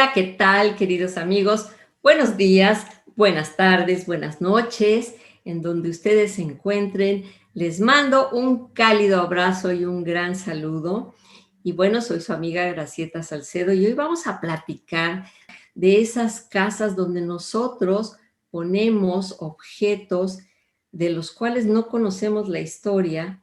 Hola, ¿qué tal, queridos amigos? Buenos días, buenas tardes, buenas noches, en donde ustedes se encuentren. Les mando un cálido abrazo y un gran saludo. Y bueno, soy su amiga Gracieta Salcedo y hoy vamos a platicar de esas casas donde nosotros ponemos objetos de los cuales no conocemos la historia.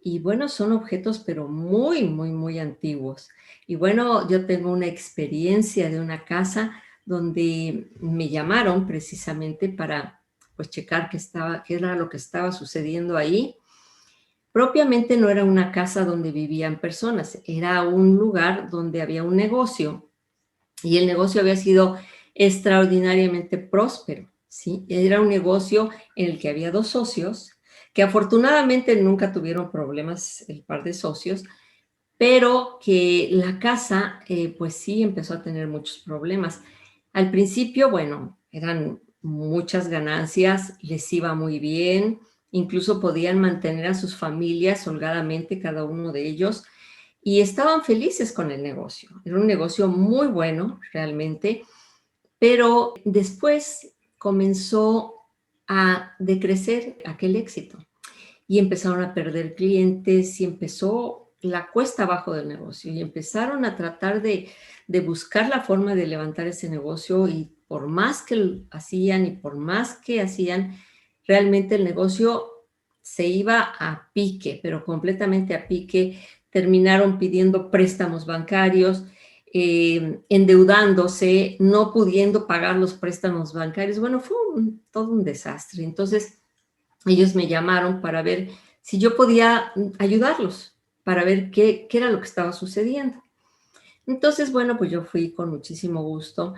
Y bueno, son objetos pero muy antiguos. Y bueno, yo tengo una experiencia de una casa donde me llamaron precisamente para pues checar qué era lo que estaba sucediendo ahí. Propiamente no era una casa donde vivían personas, era un lugar donde había un negocio y el negocio había sido extraordinariamente próspero, ¿sí? Era un negocio en el que había dos socios que afortunadamente nunca tuvieron problemas el par de socios, pero que la casa, pues sí, empezó a tener muchos problemas. Al principio, bueno, eran muchas ganancias, les iba muy bien, incluso podían mantener a sus familias holgadamente, cada uno de ellos, y estaban felices con el negocio. Era un negocio muy bueno, realmente, pero después comenzó a decrecer aquel éxito y empezaron a perder clientes y empezó la cuesta abajo del negocio y empezaron a tratar de buscar la forma de levantar ese negocio y por más que hacían y por más que hacían, realmente el negocio se iba a pique, pero completamente a pique. Terminaron pidiendo préstamos bancarios, endeudándose, no pudiendo pagar los préstamos bancarios. Bueno, fue todo un desastre. Entonces, ellos me llamaron para ver si yo podía ayudarlos, para ver qué era lo que estaba sucediendo. Entonces, bueno, pues yo fui con muchísimo gusto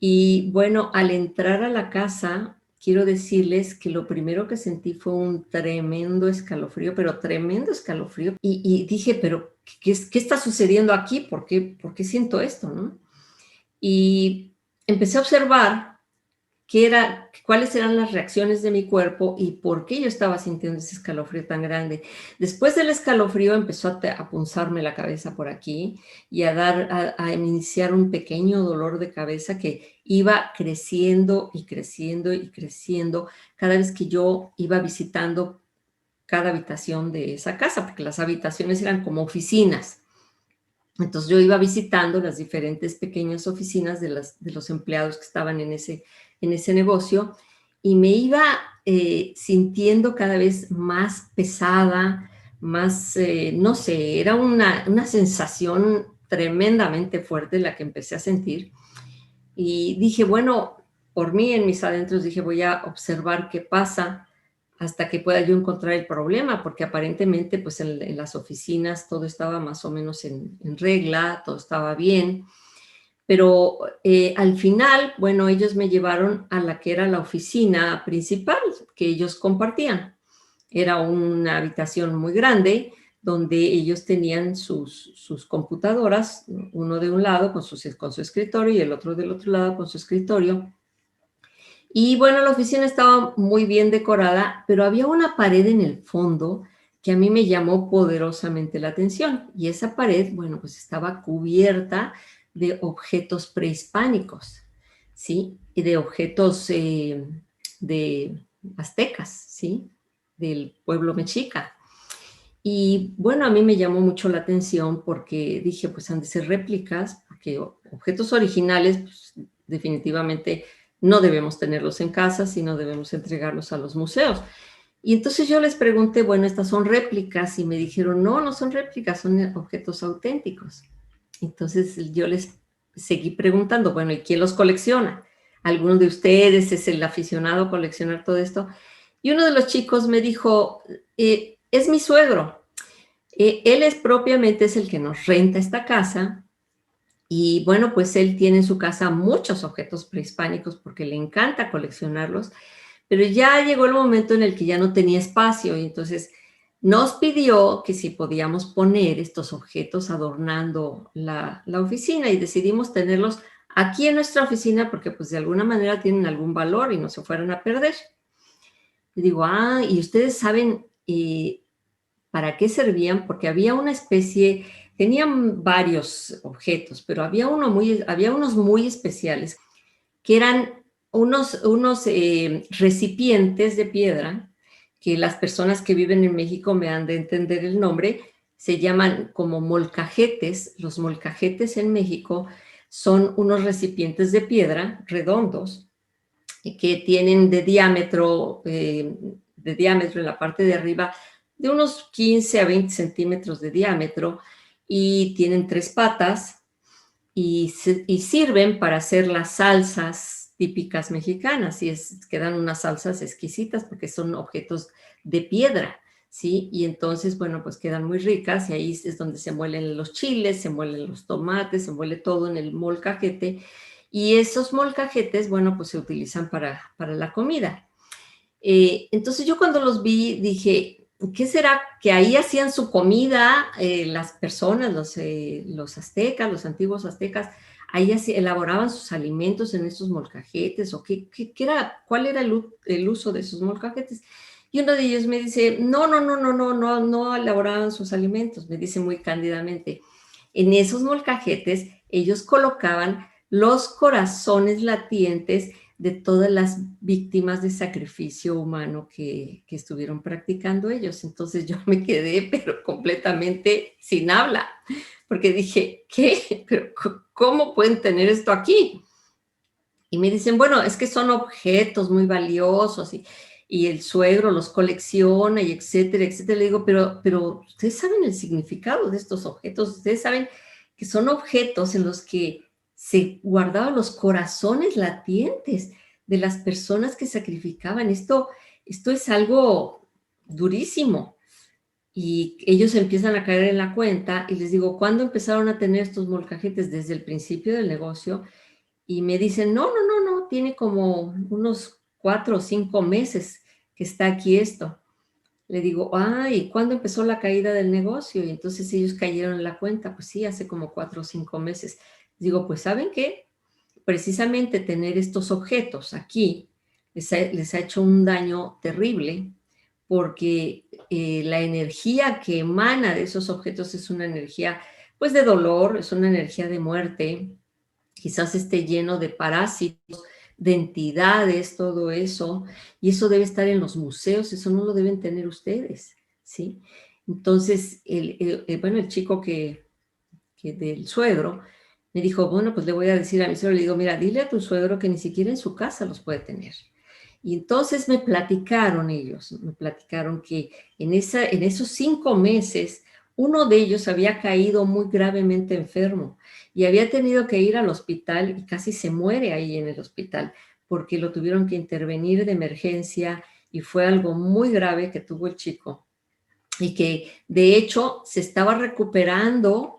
y bueno, al entrar a la casa, quiero decirles que lo primero que sentí fue un tremendo escalofrío, pero tremendo escalofrío. Y dije, pero ¿qué está sucediendo aquí? ¿Por qué siento esto, no? Y empecé a observar cuáles eran las reacciones de mi cuerpo y por qué yo estaba sintiendo ese escalofrío tan grande. Después del escalofrío empezó a punzarme la cabeza por aquí y a iniciar un pequeño dolor de cabeza que iba creciendo y creciendo y creciendo cada vez que yo iba visitando cada habitación de esa casa, porque las habitaciones eran como oficinas. Entonces yo iba visitando las diferentes pequeñas oficinas de los empleados que estaban en ese negocio y me iba sintiendo cada vez más pesada, más, no sé, era una sensación tremendamente fuerte la que empecé a sentir. Y dije, bueno, por mí en mis adentros dije, voy a observar qué pasa hasta que pueda yo encontrar el problema, porque aparentemente pues en las oficinas todo estaba más o menos en regla, todo estaba bien, pero al final, bueno, ellos me llevaron a la que era la oficina principal que ellos compartían. Era una habitación muy grande donde ellos tenían sus computadoras, uno de un lado con su escritorio y el otro del otro lado con su escritorio. Y bueno, la oficina estaba muy bien decorada, pero había una pared en el fondo que a mí me llamó poderosamente la atención. Y esa pared, bueno, pues estaba cubierta de objetos prehispánicos, ¿sí? Y de objetos de aztecas, ¿sí? Del pueblo mexica. Y bueno, a mí me llamó mucho la atención porque dije, pues han de ser réplicas, porque objetos originales, pues, definitivamente no debemos tenerlos en casa, sino debemos entregarlos a los museos. Y entonces yo les pregunté, bueno, ¿estas son réplicas? Y me dijeron, no, no son réplicas, son objetos auténticos. Entonces yo les seguí preguntando, bueno, ¿y quién los colecciona? ¿Alguno de ustedes es el aficionado a coleccionar todo esto? Y uno de los chicos me dijo, es mi suegro. Él es el que nos renta esta casa y bueno, pues él tiene en su casa muchos objetos prehispánicos porque le encanta coleccionarlos, pero ya llegó el momento en el que ya no tenía espacio y entonces nos pidió que si podíamos poner estos objetos adornando la oficina y decidimos tenerlos aquí en nuestra oficina porque pues de alguna manera tienen algún valor y no se fueran a perder. Y digo, ¿y ustedes saben para qué servían? Porque había una especie tenían varios objetos, pero había unos muy especiales que eran unos recipientes de piedra que las personas que viven en México me han de entender el nombre, se llaman como molcajetes. Los molcajetes en México son unos recipientes de piedra redondos que tienen de diámetro en la parte de arriba de unos 15 a 20 centímetros de diámetro y tienen 3 patas y sirven para hacer las salsas típicas mexicanas y quedan unas salsas exquisitas porque son objetos de piedra, ¿sí? Y entonces, bueno, pues quedan muy ricas y ahí es donde se muelen los chiles, se muelen los tomates, se muele todo en el molcajete y esos molcajetes, bueno, pues se utilizan para la comida. Entonces yo cuando los vi dije, ¿qué será? Que ahí hacían su comida las personas, los aztecas, los antiguos aztecas, ahí elaboraban sus alimentos en estos molcajetes, o cuál era el uso de esos molcajetes. Y uno de ellos me dice, no elaboraban sus alimentos, me dice muy cándidamente. En esos molcajetes ellos colocaban los corazones latientes de todas las víctimas de sacrificio humano que estuvieron practicando ellos. Entonces yo me quedé, pero completamente sin habla, porque dije, ¿qué? ¿Pero cómo pueden tener esto aquí? Y me dicen, bueno, es que son objetos muy valiosos y el suegro los colecciona y etcétera, etcétera. Le digo, pero ustedes saben el significado de estos objetos, ustedes saben que son objetos en los que se guardaban los corazones latientes de las personas que sacrificaban. Esto es algo durísimo. Y ellos empiezan a caer en la cuenta y les digo, ¿cuándo empezaron a tener estos molcajetes? Desde el principio del negocio. Y me dicen, no, tiene como unos 4 o 5 meses que está aquí esto. Le digo, ¿y cuándo empezó la caída del negocio? Y entonces ellos cayeron en la cuenta, pues sí, hace como 4 o 5 meses. Digo, pues ¿saben qué? Precisamente tener estos objetos aquí les ha hecho un daño terrible porque la energía que emana de esos objetos es una energía pues de dolor, es una energía de muerte, quizás esté lleno de parásitos, de entidades, todo eso, y eso debe estar en los museos, eso no lo deben tener ustedes, ¿sí? Entonces, bueno, el chico que del suegro me dijo, bueno, pues le voy a decir a mi suegro, le digo, mira, dile a tu suegro que ni siquiera en su casa los puede tener. Y entonces me platicaron que en esos 5 meses, uno de ellos había caído muy gravemente enfermo y había tenido que ir al hospital y casi se muere ahí en el hospital porque lo tuvieron que intervenir de emergencia y fue algo muy grave que tuvo el chico y que de hecho se estaba recuperando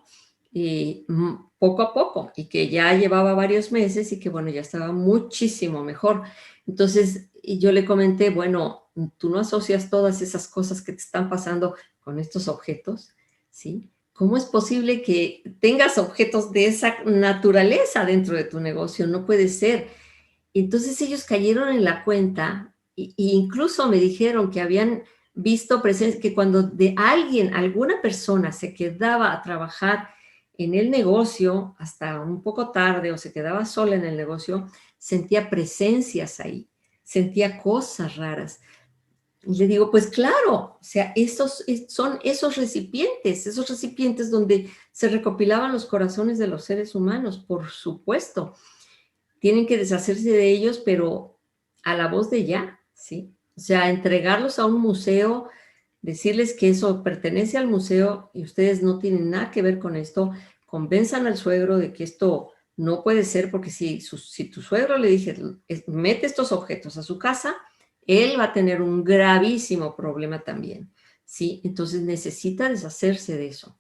poco a poco y que ya llevaba varios meses y que bueno, ya estaba muchísimo mejor. Entonces yo le comenté, bueno, tú no asocias todas esas cosas que te están pasando con estos objetos, ¿sí? ¿Cómo es posible que tengas objetos de esa naturaleza dentro de tu negocio? No puede ser. Entonces ellos cayeron en la cuenta e incluso me dijeron que habían visto presencia, que cuando de alguna persona se quedaba a trabajar en el negocio hasta un poco tarde o se quedaba sola en el negocio, sentía presencias ahí, sentía cosas raras. Y le digo, pues claro, o sea, son esos recipientes donde se recopilaban los corazones de los seres humanos, por supuesto. Tienen que deshacerse de ellos, pero a la voz de ya, ¿sí? O sea, entregarlos a un museo, decirles que eso pertenece al museo y ustedes no tienen nada que ver con esto, convenzan al suegro de que esto no puede ser, porque si tu suegro le dije, mete estos objetos a su casa, él va a tener un gravísimo problema también, ¿sí? Entonces necesita deshacerse de eso.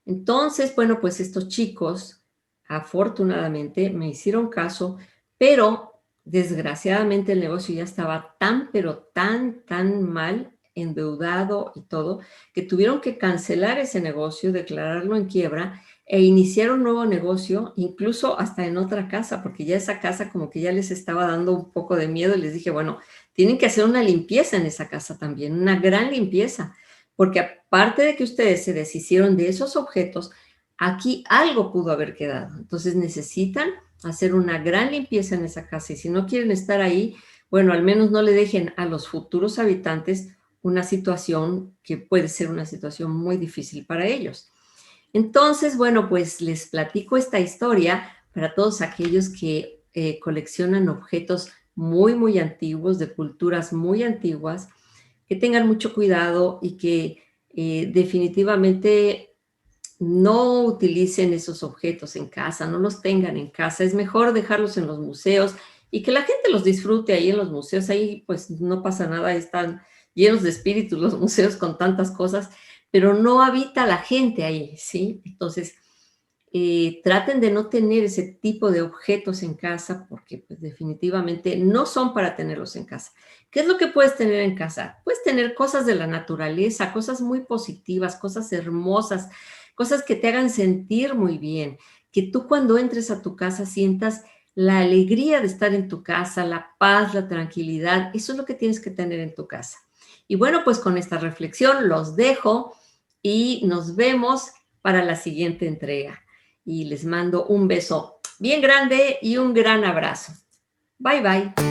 Entonces, bueno, pues estos chicos, afortunadamente, me hicieron caso, pero desgraciadamente el negocio ya estaba tan, pero tan mal, endeudado y todo, que tuvieron que cancelar ese negocio, declararlo en quiebra e iniciar un nuevo negocio, incluso hasta en otra casa, porque ya esa casa como que ya les estaba dando un poco de miedo y les dije, bueno, tienen que hacer una limpieza en esa casa también, una gran limpieza, porque aparte de que ustedes se deshicieron de esos objetos, aquí algo pudo haber quedado. Entonces necesitan hacer una gran limpieza en esa casa y si no quieren estar ahí, bueno, al menos no le dejen a los futuros habitantes una situación que puede ser una situación muy difícil para ellos. Entonces, bueno, pues les platico esta historia para todos aquellos que coleccionan objetos muy, muy antiguos, de culturas muy antiguas, que tengan mucho cuidado y que definitivamente no utilicen esos objetos en casa, no los tengan en casa. Es mejor dejarlos en los museos y que la gente los disfrute ahí en los museos. Ahí pues no pasa nada, están llenos de espíritus los museos con tantas cosas, pero no habita la gente ahí, ¿sí? Entonces, traten de no tener ese tipo de objetos en casa porque pues, definitivamente no son para tenerlos en casa. ¿Qué es lo que puedes tener en casa? Puedes tener cosas de la naturaleza, cosas muy positivas, cosas hermosas, cosas que te hagan sentir muy bien, que tú cuando entres a tu casa sientas la alegría de estar en tu casa, la paz, la tranquilidad. Eso es lo que tienes que tener en tu casa. Y bueno, pues con esta reflexión los dejo y nos vemos para la siguiente entrega y les mando un beso bien grande y un gran abrazo. Bye, bye.